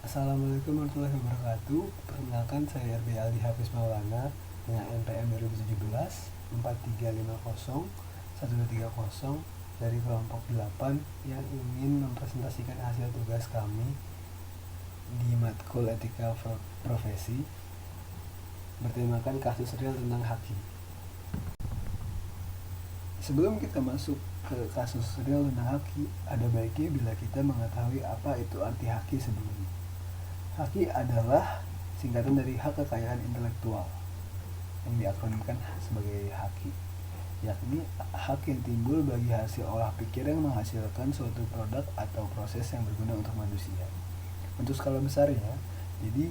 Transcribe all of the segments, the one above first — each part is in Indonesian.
Assalamualaikum warahmatullahi wabarakatuh. Perkenalkan saya RB Aldi Hafiz Maulana dengan NPM 2017 4350 1230 dari kelompok 8 yang ingin mempresentasikan hasil tugas kami di matkul etika profesi bertemakan kasus real tentang hakim. Sebelum kita masuk ke kasus real tentang haki, ada baiknya bila kita mengetahui apa itu arti haki sebelumnya. Haki adalah singkatan dari hak kekayaan intelektual yang diakronimkan sebagai haki, yakni hak yang timbul bagi hasil olah pikir yang menghasilkan suatu produk atau proses yang berguna untuk manusia. Untuk skala besarnya, jadi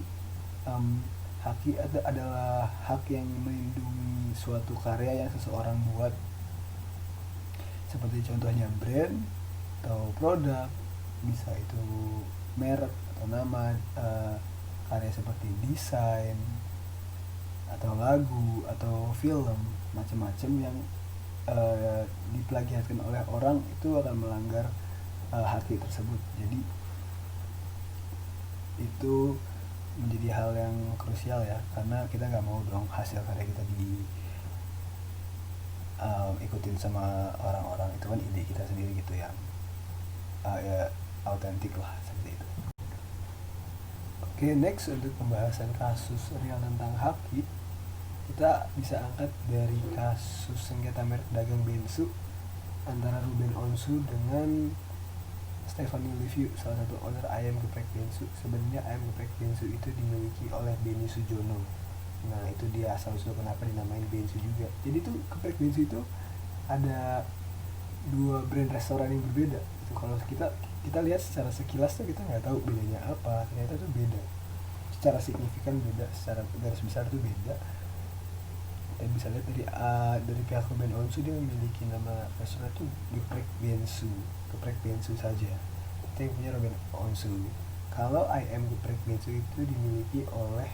haki adalah hak yang melindungi suatu karya yang seseorang buat, seperti contohnya brand atau produk, bisa itu merek atau nama, karya seperti desain atau lagu atau film, macam-macam yang diplagiatkan oleh orang itu akan melanggar haki tersebut. Jadi itu menjadi hal yang krusial ya, karena kita nggak mau dong hasil karya kita ikutin sama orang-orang. Itu kan ide kita sendiri gitu yang ya autentik lah, seperti itu. Oke, next untuk pembahasan kasus real tentang haki, kita bisa angkat dari kasus sengketa merek dagang bensu antara Ruben Onsu dengan Stephanie Liviu, salah satu owner ayam geprek bensu. Sebenarnya ayam geprek bensu itu dimiliki oleh Benny Sujono. Nah, itu dia asal usul kenapa dinamain bensu juga. Jadi tuh geprek bensu itu ada dua brand restoran yang berbeda. Itu kalau kita lihat secara sekilas tuh kita nggak tahu bedanya apa, ternyata tuh beda. Secara signifikan beda, secara garis besar tuh beda. Dan bisa lihat dari pihak Ruben Onsu, dia memiliki nama restoran tuh geprek bensu saja. Itu yang punya Ruben Onsu. Kalau ayam geprek bensu itu dimiliki oleh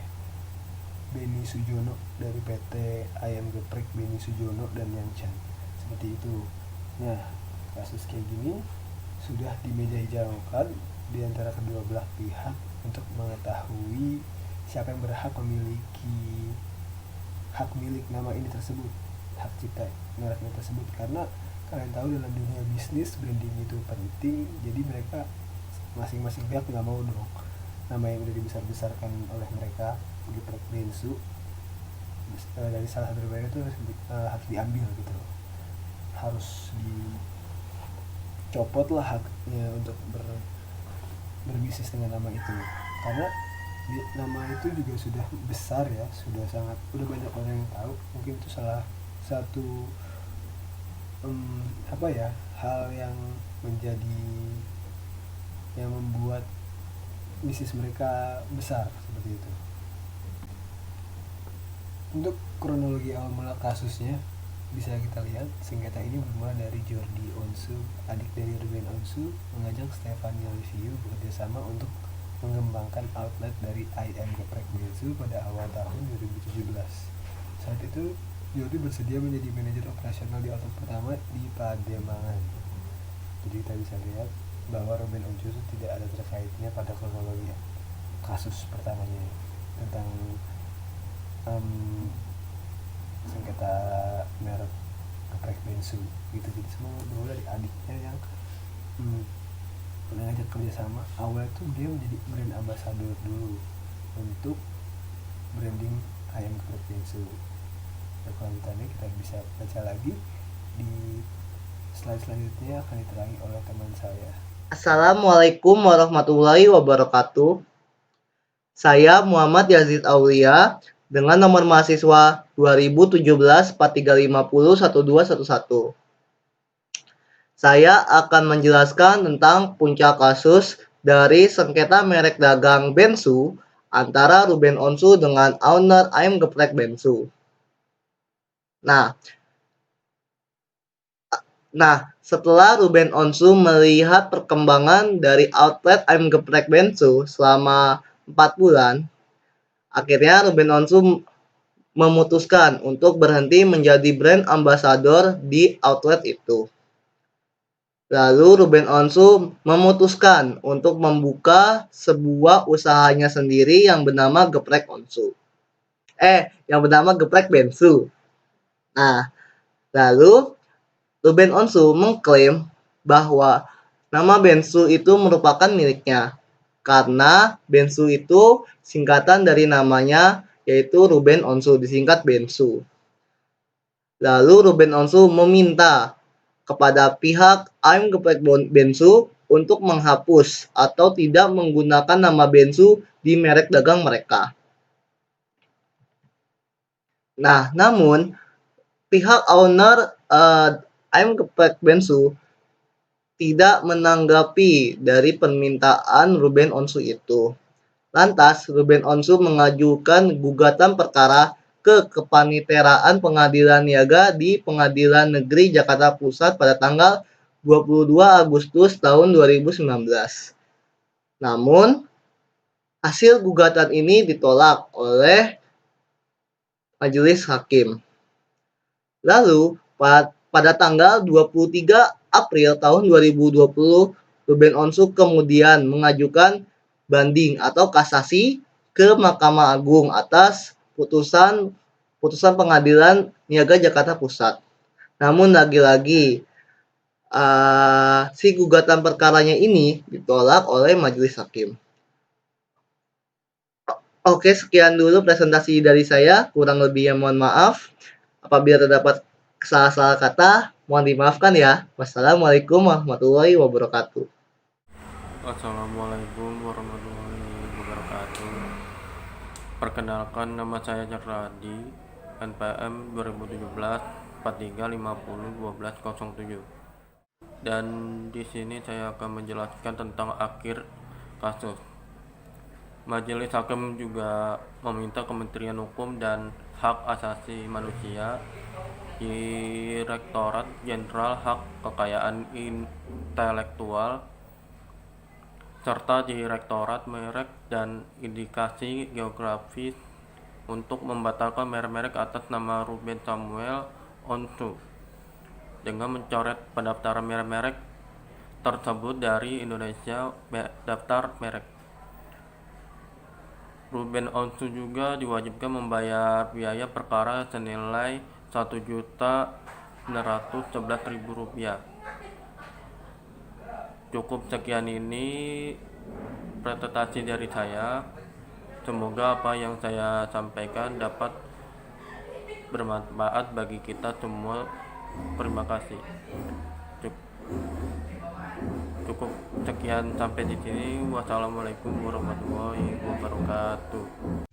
Benny Sujono dari PT Ayam Geprek Benny Sujono dan Yang Chan, seperti itu. Nah, kasus kayak gini sudah dimejahijaukan di antara kedua belah pihak untuk mengetahui siapa yang berhak memiliki hak milik nama ini tersebut, hak cipta mereknya tersebut. Karena kalian tahu dalam dunia bisnis branding itu penting, jadi mereka masing-masing pihak nggak mau dong nama yang udah dibesar-besarkan oleh mereka geprek bensu dari salah satu brand itu harus diambil gitu loh, harus dicopot lah haknya untuk berbisnis dengan nama itu. Karena nama itu juga sudah besar ya, udah banyak orang yang tahu. Mungkin itu salah satu hal yang membuat bisnis mereka besar, seperti itu. Untuk kronologi awal mula kasusnya bisa kita lihat, sengketa ini bermula dari Jordi Onsu, adik dari Ruben Onsu, mengajak Stephanie Liviu bekerjasama untuk mengembangkan outlet dari ayam geprek bensu pada awal tahun 2017. Saat itu Jordi bersedia menjadi manajer operasional di outlet pertama di Pademangan. Jadi kita bisa lihat bahwa Ruben Onsu tidak ada terkaitnya pada kronologi kasus pertamanya tentang sengketa merek geprek bensu gitu. Jadi semua berawal dari adiknya yang ngajak kerjasama. Awal itu dia menjadi brand ambassador dulu untuk branding ayam geprek bensu. Kelanjutannya kita bisa baca lagi di slide selanjutnya, akan diterangi oleh teman saya. Assalamualaikum warahmatullahi wabarakatuh. Saya Muhammad Yazid Aulia dengan nomor mahasiswa 2017-4350-1211. Saya akan menjelaskan tentang puncak kasus dari sengketa merek dagang bensu antara Ruben Onsu dengan owner ayam geprek bensu. Nah, setelah Ruben Onsu melihat perkembangan dari outlet ayam geprek bensu selama 4 bulan, akhirnya Ruben Onsu memutuskan untuk berhenti menjadi brand ambassador di outlet itu. Lalu Ruben Onsu memutuskan untuk membuka sebuah usahanya sendiri yang bernama Geprek Onsu. Yang bernama Geprek Bensu. Nah, lalu Ruben Onsu mengklaim bahwa nama Bensu itu merupakan miliknya karena Bensu itu singkatan dari namanya yaitu Ruben Onsu, disingkat Bensu. Lalu Ruben Onsu meminta kepada pihak I'm Geprek Bensu untuk menghapus atau tidak menggunakan nama Bensu di merek dagang mereka. Nah, namun pihak owner I'm Geprek Bensu tidak menanggapi dari permintaan Ruben Onsu itu. Lantas, Ruben Onsu mengajukan gugatan perkara ke Kepaniteraan Pengadilan Niaga di Pengadilan Negeri Jakarta Pusat pada tanggal 22 Agustus tahun 2019. Namun, hasil gugatan ini ditolak oleh majelis hakim. Lalu, pada tanggal 23 April tahun 2020, Ruben Onsu kemudian mengajukan banding atau kasasi ke Mahkamah Agung atas putusan Pengadilan Niaga Jakarta Pusat. Namun lagi-lagi si gugatan perkaranya ini ditolak oleh majelis hakim. Oke, sekian dulu presentasi dari saya. Kurang lebihnya mohon maaf. Apabila terdapat salah-salah kata, mohon dimaafkan ya. Wassalamualaikum warahmatullahi wabarakatuh. Assalamualaikum warahmatullahi wabarakatuh. Perkenalkan, nama saya Cerradi, NPM 2017 43501207. Dan di sini saya akan menjelaskan tentang akhir kasus. Majelis hakim juga meminta Kementerian Hukum dan Hak Asasi Manusia, Direktorat Jenderal Hak Kekayaan Intelektual, serta Direktorat Merek dan Indikasi Geografis untuk membatalkan merek atas nama Ruben Samuel Onsu dengan mencoret pendaftaran merek tersebut dari Indonesia Daftar Merek. Ruben Onsu juga diwajibkan membayar biaya perkara senilai Rp1.911.000. Cukup sekian ini presentasi dari saya. Semoga apa yang saya sampaikan dapat bermanfaat bagi kita semua. Terima kasih. Cukup sekian sampai di sini. Wassalamualaikum warahmatullahi wabarakatuh.